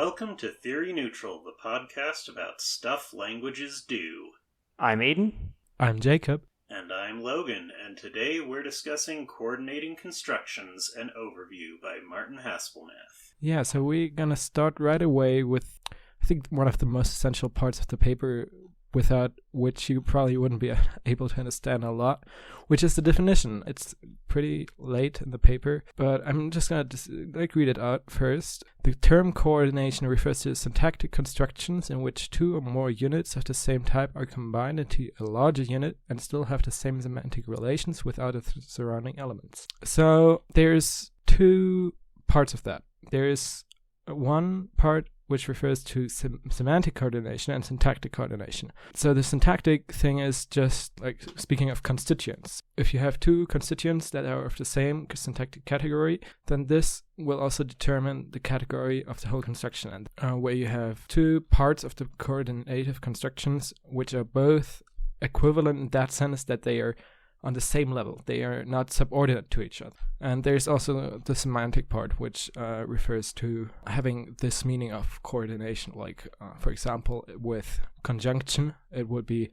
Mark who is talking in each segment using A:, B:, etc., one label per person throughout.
A: Welcome to Theory Neutral, the podcast about stuff languages do.
B: I'm Aiden.
C: I'm Jacob.
A: And I'm Logan, and today we're discussing Coordinating Constructions, an Overview by Martin Haspelmath.
C: Yeah, so we're gonna start right away with, I think, one of the most essential parts of the paper, without which you probably wouldn't be able to understand a lot, which is the definition. It's pretty late in the paper, but I'm just going to read it out first. The term coordination refers to syntactic constructions in which two or more units of the same type are combined into a larger unit and still have the same semantic relations without the surrounding elements. So there's two parts of that. There's one part which refers to semantic coordination and syntactic coordination. So the syntactic thing is just like speaking of constituents. If you have two constituents that are of the same syntactic category, then this will also determine the category of the whole construction. And where you have two parts of the coordinative constructions which are both equivalent in that sense that they are on the same level. They are not subordinate to each other. And there's also the semantic part, which refers to having this meaning of coordination. Like, for example, with conjunction, it would be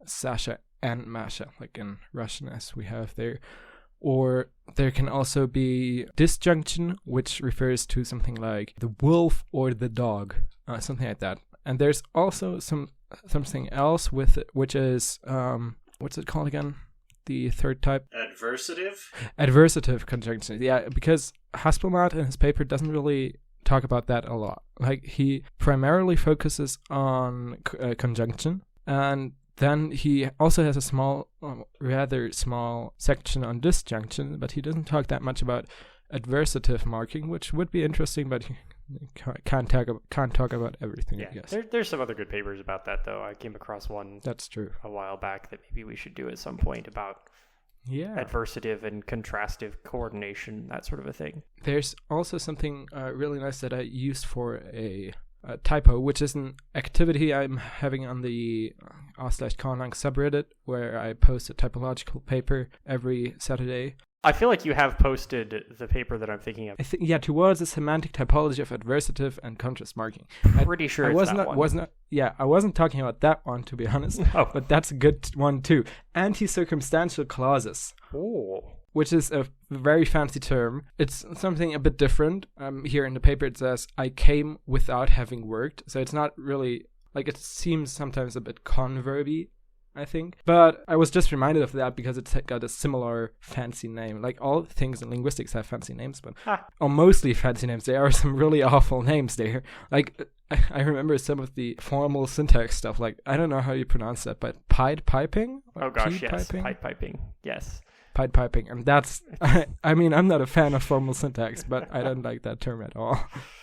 C: Sasha and Masha, like in Russian as we have there. Or there can also be disjunction, which refers to something like the wolf or the dog, something like that. And there's also something else with it, which is, what's it called again? The third type?
A: Adversative?
C: Adversative conjunction. Yeah, because Haspelmath in his paper doesn't really talk about that a lot. Like, he primarily focuses on conjunction, and then he also has a rather small section on disjunction, but he doesn't talk that much about adversative marking, which would be interesting, but he can't talk about everything,
B: yeah,
C: I guess.
B: There's some other good papers about that, though. I came across one
C: That's true.
B: a while back that maybe we should do at some point about adversative and contrastive coordination, that sort of a thing.
C: There's also something really nice that I used for a typo, which is an activity I'm having on the r/Conlang subreddit, where I post a typological paper every Saturday.
B: I feel like you have posted the paper that I'm thinking of.
C: Towards the semantic typology of adversative and contrast marking.
B: Pretty sure it's that one.
C: I wasn't talking about that one, to be honest, but that's a good one too. Anti-Circumstantial Clauses.
B: Oh.
C: Which is a very fancy term. It's something a bit different. Here in the paper it says, I came without having worked. So it's not really, like, it seems sometimes a bit converby, I think. But I was just reminded of that because it's got a similar fancy name. Like, all things in linguistics have fancy names, but or mostly fancy names. There are some really awful names there. Like, I remember some of the formal syntax stuff. Like, I don't know how you pronounce that, but pied piping?
B: Oh gosh, yes. Pied piping. Yes.
C: Pied piping. And that's, I mean, I'm not a fan of formal syntax, but I don't like that term at all.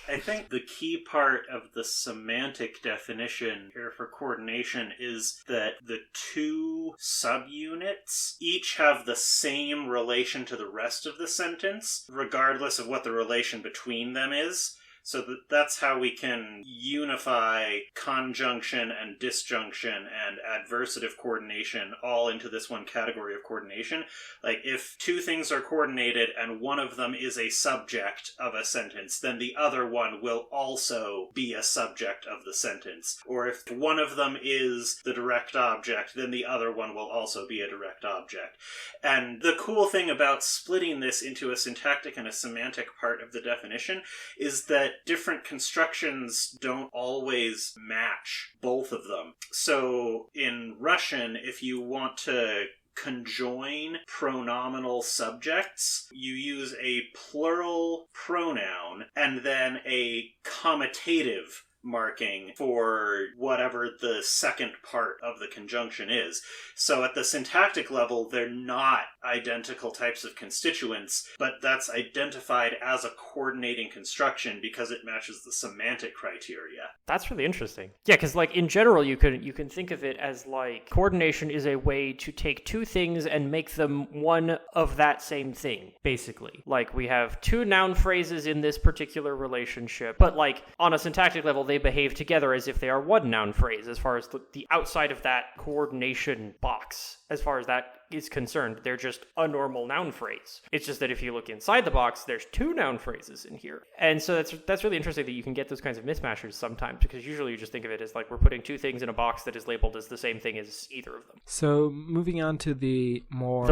A: I think the key part of the semantic definition here for coordination is that the two subunits each have the same relation to the rest of the sentence, regardless of what the relation between them is. So that's how we can unify conjunction and disjunction and adversative coordination all into this one category of coordination. Like, if two things are coordinated and one of them is a subject of a sentence, then the other one will also be a subject of the sentence. Or if one of them is the direct object, then the other one will also be a direct object. And the cool thing about splitting this into a syntactic and a semantic part of the definition is that different constructions don't always match both of them. So in Russian, if you want to conjoin pronominal subjects, you use a plural pronoun and then a commutative marking for whatever the second part of the conjunction is. So at the syntactic level, they're not identical types of constituents, but that's identified as a coordinating construction because it matches the semantic criteria.
B: That's really interesting. Yeah, because like in general, you can think of it as like coordination is a way to take two things and make them one of that same thing, basically. Like, we have two noun phrases in this particular relationship, but like on a syntactic level, they behave together as if they are one noun phrase as far as the outside of that coordination box, as far as that is concerned. They're just a normal noun phrase. It's just that if you look inside the box, there's two noun phrases in here. And so that's really interesting that you can get those kinds of mismatches sometimes, because usually you just think of it as like we're putting two things in a box that is labeled as the same thing as either of them.
C: So moving on to the more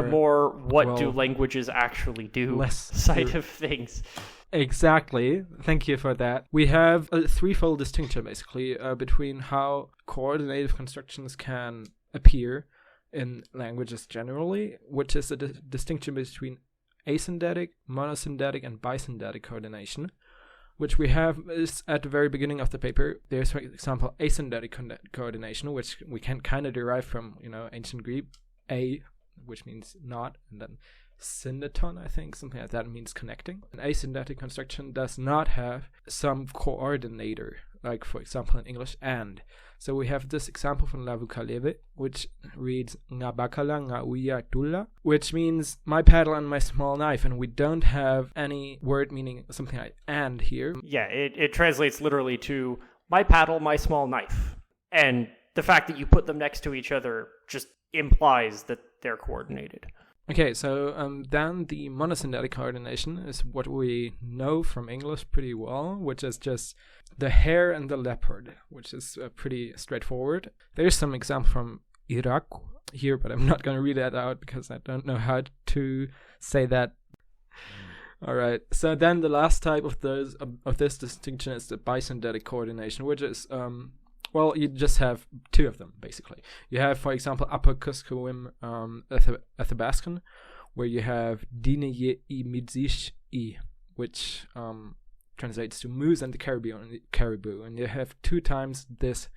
B: do languages actually do side of things.
C: Exactly. Thank you for that. We have a threefold distinction, basically, between how coordinative constructions can appear in languages generally, which is a distinction between asynthetic, monosynthetic, and bisynthetic coordination, which we have is at the very beginning of the paper. There's, for example, asynthetic coordination, which we can kind of derive from, ancient Greek, which means not, and then syndeton, I think, something like that means connecting. An asynthetic construction does not have some coordinator, like, for example, in English, and. So we have this example from La Vukaleve, which reads nga bakala nga uya tula, which means my paddle and my small knife, and we don't have any word meaning something like and here.
B: Yeah, it translates literally to my paddle, my small knife. And the fact that you put them next to each other just implies that they're coordinated.
C: Okay, so then the monosynthetic coordination is what we know from English pretty well, which is just the hare and the leopard, which is pretty straightforward. There's some example from Iraq here, but I'm not going to read that out because I don't know how to say that. All right, so then the last type of this distinction is the bisynthetic coordination, which is you just have two of them, basically. You have, for example, Upper Kuskoim Athabaskan, where you have Dineye I Midzish I, which translates to moose and the caribou. And you have two times this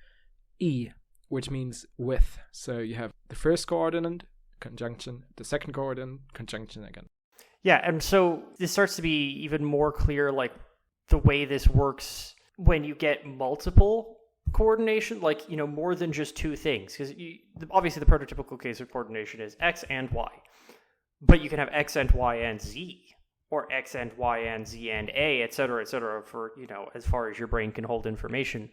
C: I, which means with. So you have the first coordinate, conjunction, the second coordinate, conjunction again.
B: Yeah, and so this starts to be even more clear, like, the way this works when you get multiple coordination, like, more than just two things, because obviously the prototypical case of coordination is X and Y, but you can have X and Y and Z, or X and Y and Z and A, etc., for, as far as your brain can hold information.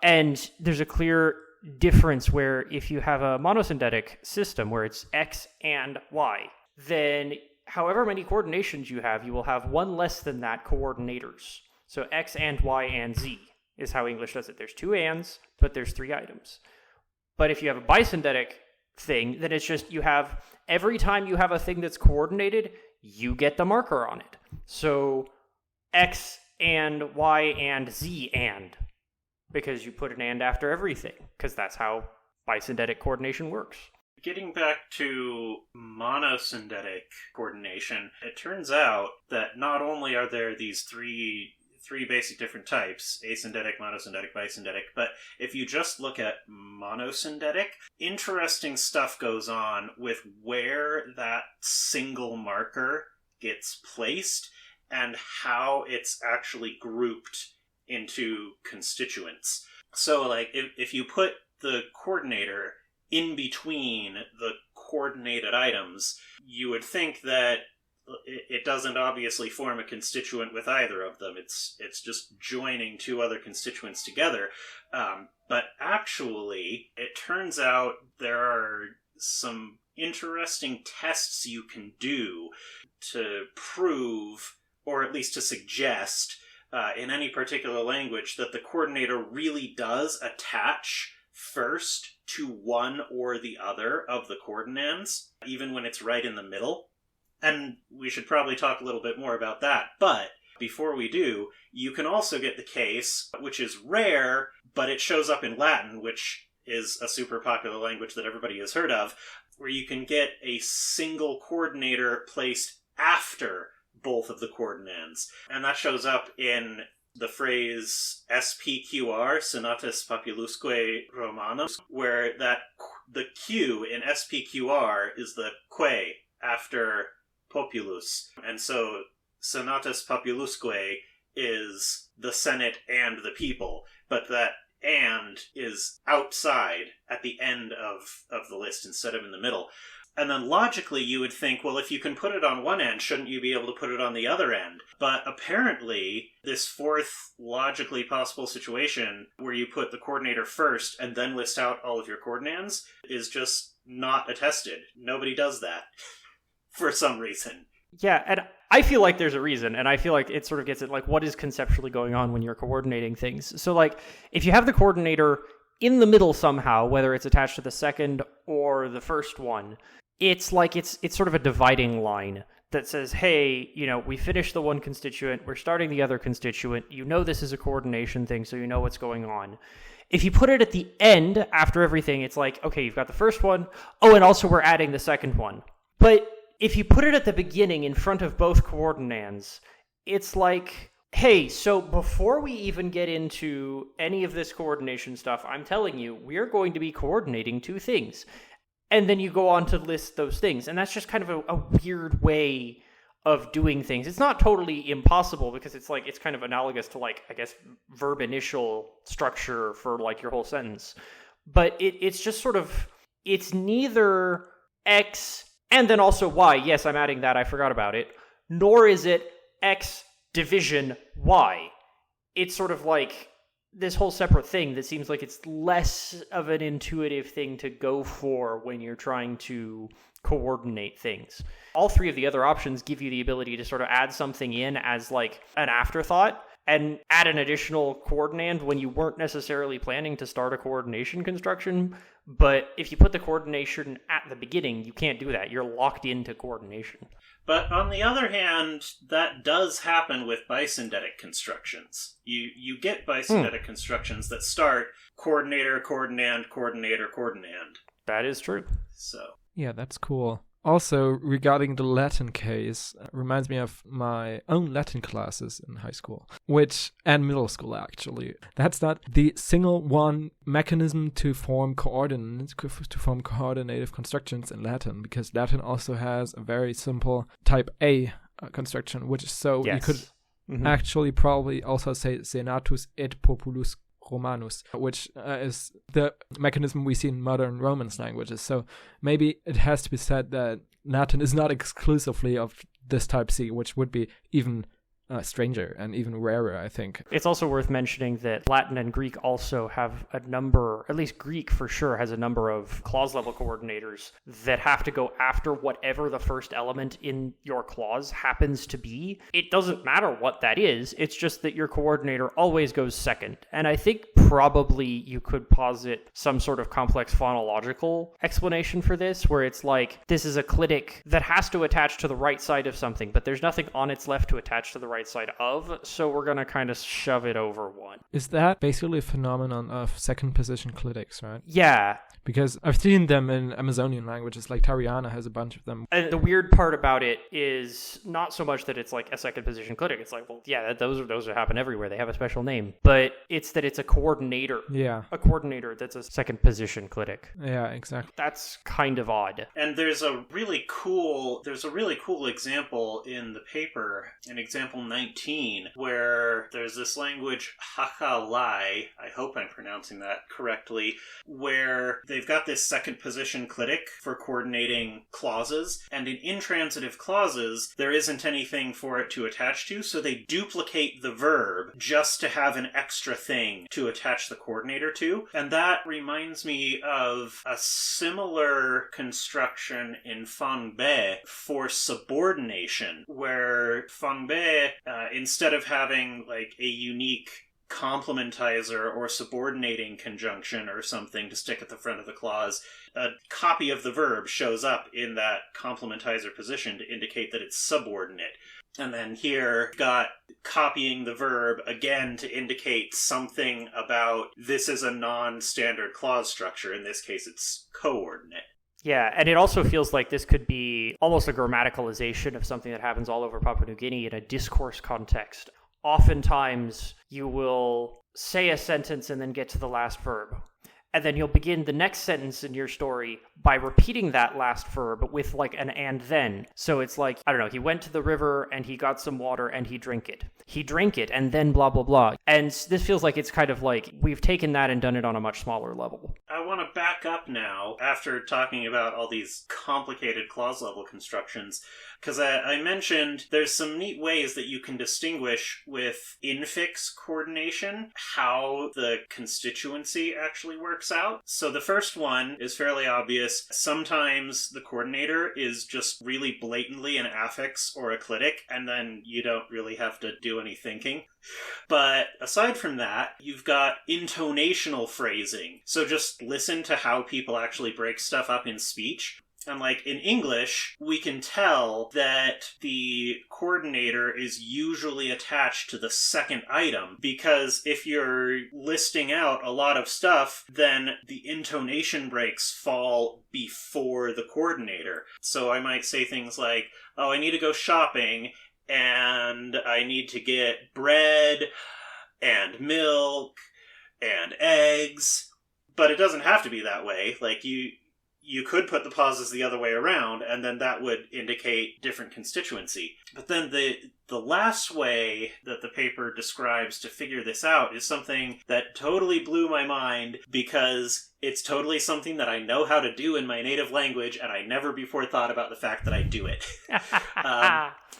B: And there's a clear difference where if you have a monosynthetic system where it's X and Y, then however many coordinations you will have one less than that coordinators. So X and Y and Z is how English does it. There's two ands, but there's three items. But if you have a bisynthetic thing, then it's just every time you have a thing that's coordinated, you get the marker on it. So X and Y and Z and, because you put an and after everything, because that's how bisynthetic coordination works.
A: Getting back to monosynthetic coordination, it turns out that not only are there these three basic different types, asynthetic, monosynthetic, bisynthetic, but if you just look at monosynthetic, interesting stuff goes on with where that single marker gets placed and how it's actually grouped into constituents. So, like, if you put the coordinator in between the coordinated items, you would think that it doesn't obviously form a constituent with either of them. It's just joining two other constituents together. But actually, it turns out there are some interesting tests you can do to prove, or at least to suggest, in any particular language, that the coordinator really does attach first to one or the other of the coordinates, even when it's right in the middle. And we should probably talk a little bit more about that. But before we do, you can also get the case, which is rare, but it shows up in Latin, which is a super popular language that everybody has heard of, where you can get a single coordinator placed after both of the coordinates. And that shows up in the phrase SPQR, Senatus Populusque Romanus, where the Q in SPQR is the que after populus. And so Senatus Populusque is the Senate and the people, but that and is outside at the end of the list instead of in the middle. And then logically you would think, well, if you can put it on one end, shouldn't you be able to put it on the other end? But apparently, this fourth logically possible situation where you put the coordinator first and then list out all of your coordinates is just not attested. Nobody does that for some reason.
B: Yeah, and I feel like there's a reason, and I feel like it sort of gets at, like, what is conceptually going on when you're coordinating things. So, like, if you have the coordinator in the middle somehow, whether it's attached to the second or the first one, it's like it's sort of a dividing line that says, hey, we finished the one constituent, we're starting the other constituent, this is a coordination thing, so you know what's going on. If you put it at the end, after everything, it's like, okay, you've got the first one, and also we're adding the second one. But if you put it at the beginning in front of both coordinates, it's like, hey, so before we even get into any of this coordination stuff, I'm telling you, we're going to be coordinating two things. And then you go on to list those things. And that's just kind of a weird way of doing things. It's not totally impossible because it's kind of analogous to, like, I guess, verb initial structure for, like, your whole sentence. But it's just sort of, it's neither X and then also Y. Yes, I'm adding that. I forgot about it. Nor is it X division Y. It's sort of like this whole separate thing that seems like it's less of an intuitive thing to go for when you're trying to coordinate things. All three of the other options give you the ability to sort of add something in as, like, an afterthought and add an additional coordinate when you weren't necessarily planning to start a coordination construction. But if you put the coordination at the beginning, you can't do that. You're locked into coordination.
A: But on the other hand, that does happen with bisyndetic constructions. You get bisyndetic constructions that start coordinator, coordinand, coordinator, coordinand.
B: That is true.
A: So
C: yeah, that's cool. Also, regarding the Latin case, reminds me of my own Latin classes in high school, and middle school, actually. That's not the single one mechanism to form coordinative constructions in Latin, because Latin also has a very simple type A construction, which is so you could actually probably also say senatus et populus Romanus, which is the mechanism we see in modern Romance languages. So maybe it has to be said that Latin is not exclusively of this type C, which would be even stranger and even rarer, I think.
B: It's also worth mentioning that Latin and Greek also have a number, at least Greek for sure, has a number of clause level coordinators that have to go after whatever the first element in your clause happens to be. It doesn't matter what that is, it's just that your coordinator always goes second. And I think probably you could posit some sort of complex phonological explanation for this, where it's like, this is a clitic that has to attach to the right side of something, but there's nothing on its left to attach to the right side of, so we're going to kind of shove it over one.
C: Is that basically a phenomenon of second position clitics, right?
B: Yeah.
C: Because I've seen them in Amazonian languages, like Tariana has a bunch of them.
B: And the weird part about it is not so much that it's like a second position clitic. It's like, well, yeah, those happen everywhere. They have a special name. But it's that it's a coordinator.
C: Yeah.
B: A coordinator that's a second position clitic.
C: Yeah, exactly.
B: That's kind of odd.
A: And there's a really cool example in the paper, in example 19, where there's this language, Hakalai, I hope I'm pronouncing that correctly, where they've got this second position clitic for coordinating clauses, and in intransitive clauses, there isn't anything for it to attach to, so they duplicate the verb just to have an extra thing to attach the coordinator to. And that reminds me of a similar construction in Fangbe for subordination, where Fangbe, instead of having like a unique complementizer or subordinating conjunction or something to stick at the front of the clause, a copy of the verb shows up in that complementizer position to indicate that it's subordinate. And then here, got copying the verb again to indicate something about this is a non-standard clause structure. In this case, it's coordinate.
B: Yeah, and it also feels like this could be almost a grammaticalization of something that happens all over Papua New Guinea in a discourse context. Oftentimes, you will say a sentence and then get to the last verb. And then you'll begin the next sentence in your story by repeating that last verb with like an and then. So it's like, I don't know, he went to the river and he got some water and he drank it. He drank it and then blah, blah, blah. And this feels like it's kind of like we've taken that and done it on a much smaller level.
A: I want to back up now after talking about all these complicated clause level constructions, because I mentioned there's some neat ways that you can distinguish with infix coordination how the constituency actually works out. So the first one is fairly obvious. Sometimes the coordinator is just really blatantly an affix or a clitic, and then you don't really have to do any thinking. But aside from that, you've got intonational phrasing. So just listen to how people actually break stuff up in speech. And like in English, we can tell that the coordinator is usually attached to the second item, because if you're listing out a lot of stuff, then the intonation breaks fall before the coordinator. So I might say things like, oh, I need to go shopping, and I need to get bread, and milk, and eggs. But it doesn't have to be that way. Like, you could put the pauses the other way around, and then that would indicate different constituency. But then the last way that the paper describes to figure this out is something that totally blew my mind, because it's totally something that I know how to do in my native language, and I never before thought about the fact that I do it.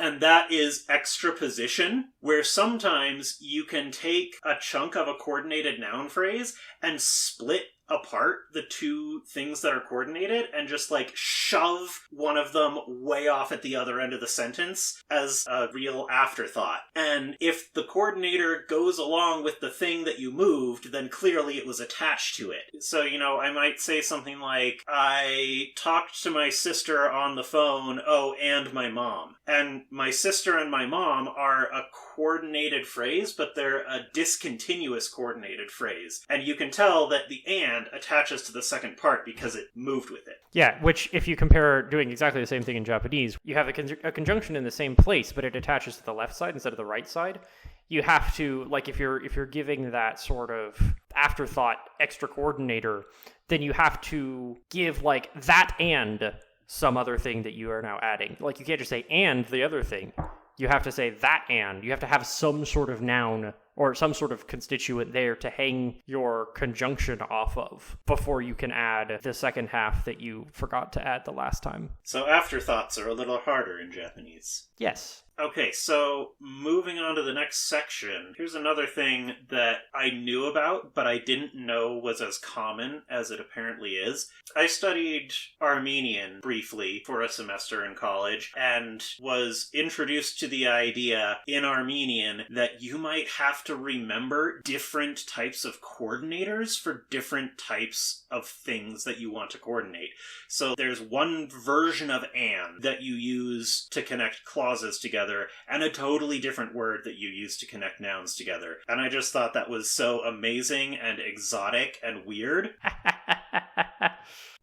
A: And that is extraposition, where sometimes you can take a chunk of a coordinated noun phrase and split apart the two things that are coordinated and just like shove one of them way off at the other end of the sentence as a real afterthought. And if the coordinator goes along with the thing that you moved, then clearly it was attached to it. So, you know, I might say something like, I talked to my sister on the phone, oh, and my mom. And my sister and my mom are a coordinated phrase, but they're a discontinuous coordinated phrase. And you can tell that the and attaches to the second part because it moved with it.
B: Yeah, which if you compare doing exactly the same thing in Japanese, you have a conjunction in the same place, but it attaches to the left side instead of the right side. You have to, like, if you're giving that sort of afterthought extra coordinator, then you have to give like that and some other thing that you are now adding. Like, you can't just say and the other thing. You have to say that and. You have to have some sort of noun or some sort of constituent there to hang your conjunction off of before you can add the second half that you forgot to add the last time.
A: So afterthoughts are a little harder in Japanese.
B: Yes.
A: Okay, so moving on to the next section, here's another thing that I knew about, but I didn't know was as common as it apparently is. I studied Armenian briefly for a semester in college, and was introduced to the idea in Armenian that you might have to remember different types of coordinators for different types of things that you want to coordinate. So there's one version of and that you use to connect clauses together, and a totally different word that you use to connect nouns together. And I just thought that was so amazing and exotic and weird.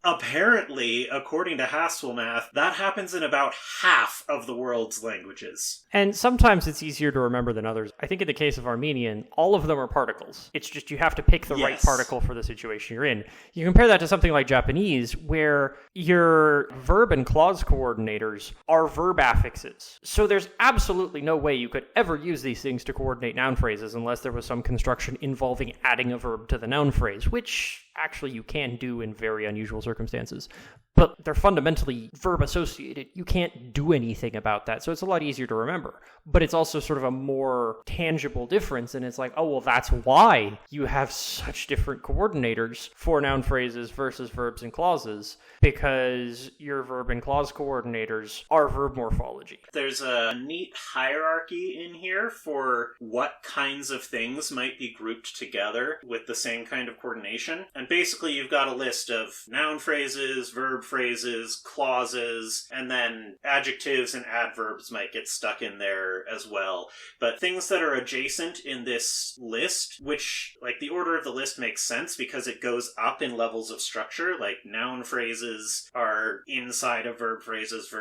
A: Apparently, according to Haspelmath, that happens in about half of the world's languages.
B: And sometimes it's easier to remember than others. I think in the case of Armenian, all of them are particles. It's just you have to pick the right particle for the situation you're in. You compare that to something like Japanese, where your verb and clause coordinators are verb affixes. So there's absolutely no way you could ever use these things to coordinate noun phrases unless there was some construction involving adding a verb to the noun phrase, which actually you can do in very unusual circumstances. But they're fundamentally verb associated. You can't do anything about that. So it's a lot easier to remember. But it's also sort of a more tangible difference. And it's like, oh, well, that's why you have such different coordinators for noun phrases versus verbs and clauses, because your verb and clause coordinators are verb morphology.
A: There's a neat hierarchy in here for what kinds of things might be grouped together with the same kind of coordination. And basically, you've got a list of noun phrases, verb phrases, clauses, and then adjectives and adverbs might get stuck in there as well. But things that are adjacent in this list, which, like, the order of the list makes sense because it goes up in levels of structure, like noun phrases are inside of verb phrases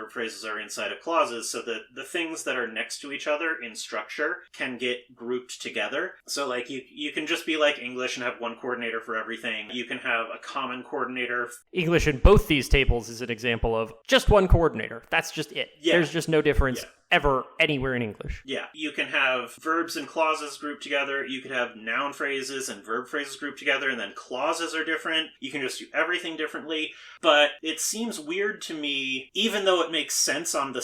A: are inside of clauses, so that the things that are next to each other in structure can get grouped together. So, like, you can just be like English and have one coordinator for everything. You can have a common coordinator
B: English in both these tables is an example of just one coordinator. That's just it.
A: Yeah.
B: There's just no difference ever anywhere in English.
A: Yeah, you can have verbs and clauses grouped together. You could have noun phrases and verb phrases grouped together, and then clauses are different. You can just do everything differently. But it seems weird to me, even though it makes sense on the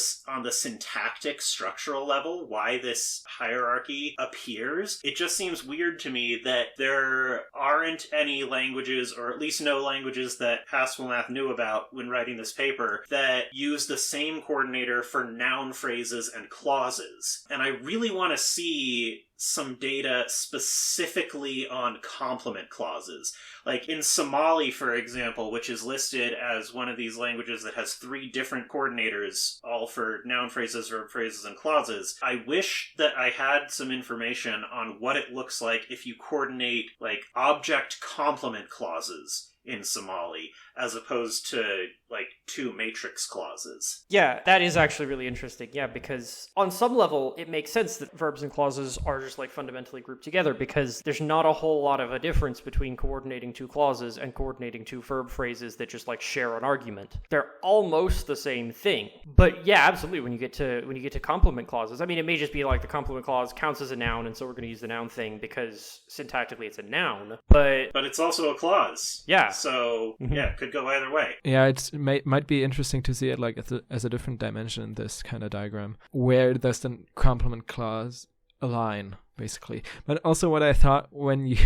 A: syntactic structural level, why this hierarchy appears. It just seems weird to me that there aren't any languages, or at least no languages that Haspelmath knew about when writing this paper, that use the same coordinator for noun phrases and clauses. And I really want to see some data specifically on complement clauses. Like in Somali, for example, which is listed as one of these languages that has 3 different coordinators, all for noun phrases, verb phrases, and clauses. I wish that I had some information on what it looks like if you coordinate like object complement clauses in Somali, as opposed to like 2 matrix clauses.
B: Yeah, that is actually really interesting. Yeah, because on some level, it makes sense that verbs and clauses are just like fundamentally grouped together, because there's not a whole lot of a difference between coordinating 2 clauses and coordinating 2 verb phrases that just like share an argument. They're almost the same thing. But yeah, absolutely. When you get to complement clauses, I mean, it may just be like the complement clause counts as a noun, and so we're going to use the noun thing because syntactically it's a noun. But
A: it's also a clause.
B: Yeah.
A: So yeah, it could go either way.
C: Yeah, might be interesting to see it like as a different dimension in this kind of diagram. Where does the complement clause align, basically? But also what I thought when you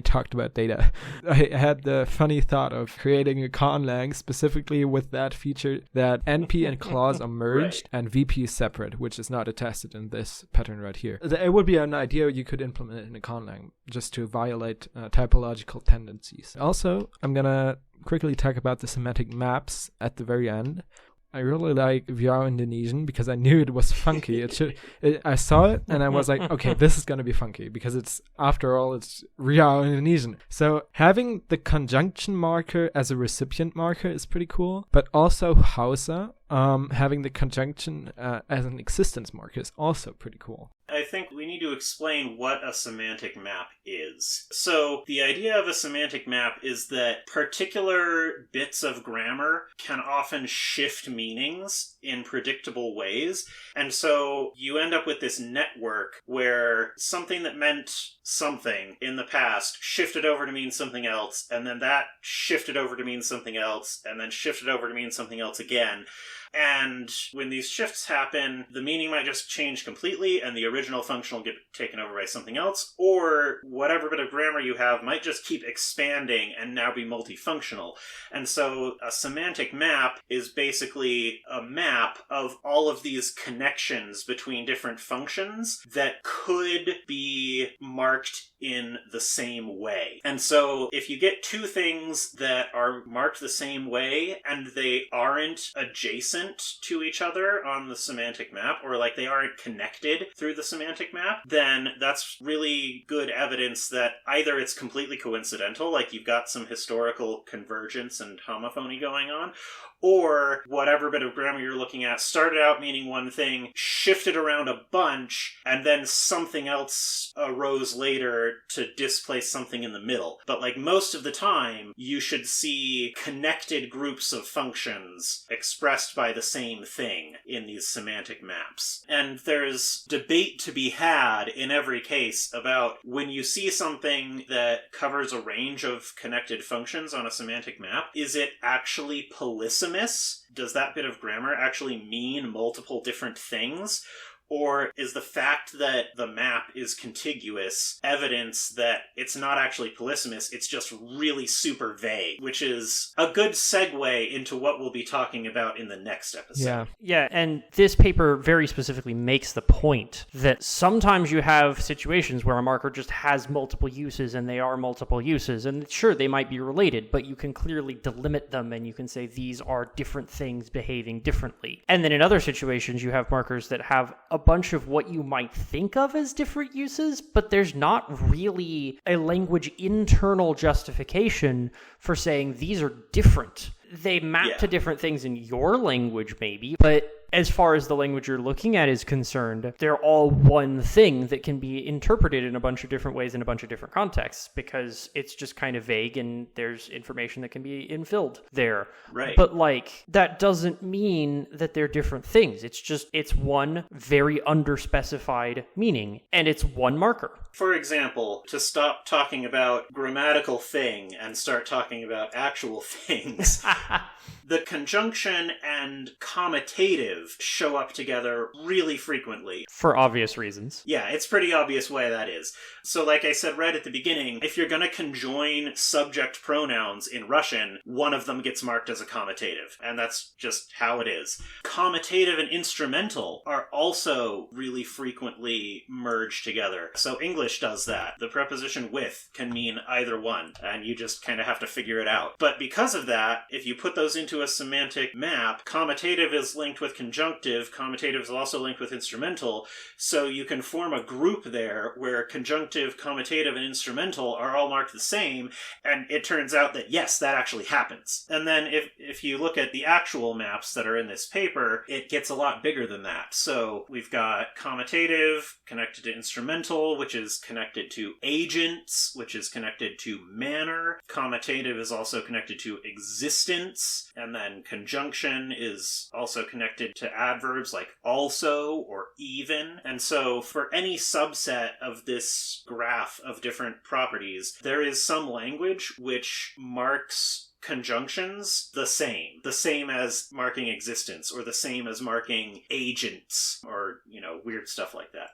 C: talked about data, I had the funny thought of creating a conlang specifically with that feature that NP and clause are merged and VP is separate, which is not attested in this pattern right here. It would be an idea you could implement in a conlang just to violate typological tendencies. Also, I'm gonna quickly talk about the semantic maps at the very end. I really like VR Indonesian because I knew it was funky. I saw it and I was like, okay, this is going to be funky because it's, after all, it's VR Indonesian. So having the conjunction marker as a recipient marker is pretty cool. But also Hausa, having the conjunction as an existence marker is also pretty cool.
A: I think we need to explain what a semantic map is. So the idea of a semantic map is that particular bits of grammar can often shift meanings in predictable ways. And so you end up with this network where something that meant something in the past shifted over to mean something else, and then that shifted over to mean something else, and then shifted over to mean something else again. And when these shifts happen, the meaning might just change completely and the original function will get taken over by something else, or whatever bit of grammar you have might just keep expanding and now be multifunctional. And so a semantic map is basically a map of all of these connections between different functions that could be marked in the same way. And so if you get 2 things that are marked the same way and they aren't adjacent to each other on the semantic map, or like they aren't connected through the semantic map, then that's really good evidence that either it's completely coincidental, like you've got some historical convergence and homophony going on, or whatever bit of grammar you're looking at started out meaning one thing, shifted around a bunch, and then something else arose later to displace something in the middle. But like most of the time, you should see connected groups of functions expressed by the same thing in these semantic maps. And there's debate to be had in every case about when you see something that covers a range of connected functions on a semantic map, is it actually polysemous? Does that bit of grammar actually mean multiple different things? Or is the fact that the map is contiguous evidence that it's not actually polysemous, it's just really super vague, which is a good segue into what we'll be talking about in the next episode.
B: Yeah, and this paper very specifically makes the point that sometimes you have situations where a marker just has multiple uses and they are multiple uses, and sure, they might be related, but you can clearly delimit them and you can say these are different things behaving differently. And then in other situations, you have markers that have a bunch of what you might think of as different uses, but there's not really a language internal justification for saying these are different. They map to different things in your language maybe, but as far as the language you're looking at is concerned, they're all one thing that can be interpreted in a bunch of different ways in a bunch of different contexts, because it's just kind of vague and there's information that can be infilled there.
A: Right.
B: But like, that doesn't mean that they're different things. It's one very underspecified meaning, and it's one marker.
A: For example, to stop talking about grammatical thing and start talking about actual things, the conjunction and comitative show up together really frequently.
B: For obvious reasons.
A: Yeah, it's pretty obvious why that is. So like I said right at the beginning, if you're going to conjoin subject pronouns in Russian, one of them gets marked as a comitative, and that's just how it is. Comitative and instrumental are also really frequently merged together. So English does that. The preposition with can mean either one, and you just kind of have to figure it out. But because of that, if you put those into a semantic map, comitative is linked with conjunctive, comitative is also linked with instrumental, so you can form a group there where conjunctive, comitative, and instrumental are all marked the same, and it turns out that yes, that actually happens. And then if you look at the actual maps that are in this paper, it gets a lot bigger than that. So we've got comitative connected to instrumental, which is connected to agents, which is connected to manner. Comitative is also connected to existence, and then conjunction is also connected to adverbs like also or even. And so for any subset of this graph of different properties, there is some language which marks conjunctions the same as marking existence, or the same as marking agents, or, weird stuff like that.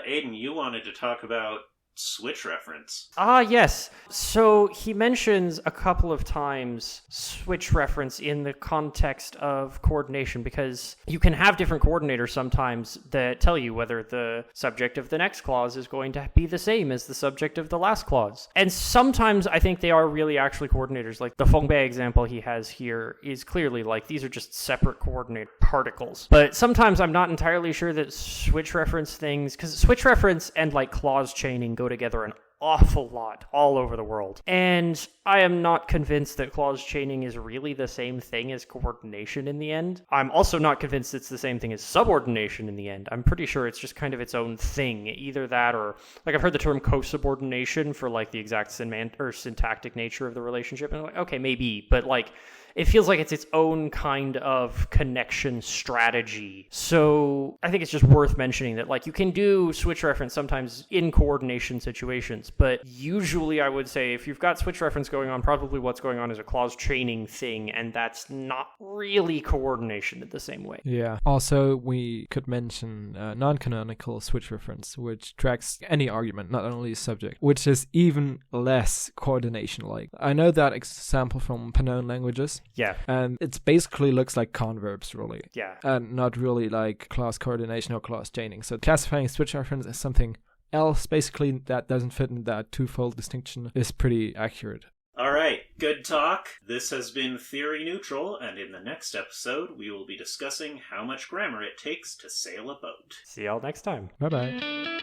A: Aiden, you wanted to talk about switch reference.
B: Yes. So he mentions a couple of times switch reference in the context of coordination, because you can have different coordinators sometimes that tell you whether the subject of the next clause is going to be the same as the subject of the last clause. And sometimes I think they are really actually coordinators. Like the Fengbei example he has here is clearly like these are just separate coordinate particles. But sometimes I'm not entirely sure that switch reference things, because switch reference and like clause chaining go together an awful lot all over the world. And I am not convinced that clause chaining is really the same thing as coordination in the end. I'm also not convinced it's the same thing as subordination in the end. I'm pretty sure it's just kind of its own thing. Either that or, like, I've heard the term co-subordination for like the exact syntactic nature of the relationship. And I'm like, okay, maybe, but like, it feels like it's its own kind of connection strategy. So I think it's just worth mentioning that, like, you can do switch reference sometimes in coordination situations, but usually I would say if you've got switch reference going on, probably what's going on is a clause chaining thing, and that's not really coordination in the same way.
C: Yeah. Also, we could mention non-canonical switch reference, which tracks any argument, not only a subject, which is even less coordination-like. I know that example from Pannone languages.
B: Yeah.
C: And it basically looks like converbs, really.
B: Yeah.
C: And not really like clause coordination or clause chaining. So classifying switch reference as something else, basically, that doesn't fit in that twofold distinction, is pretty accurate.
A: All right, good talk. This has been Theory Neutral, and in the next episode, we will be discussing how much grammar it takes to sail a boat.
B: See y'all next time.
C: Bye-bye.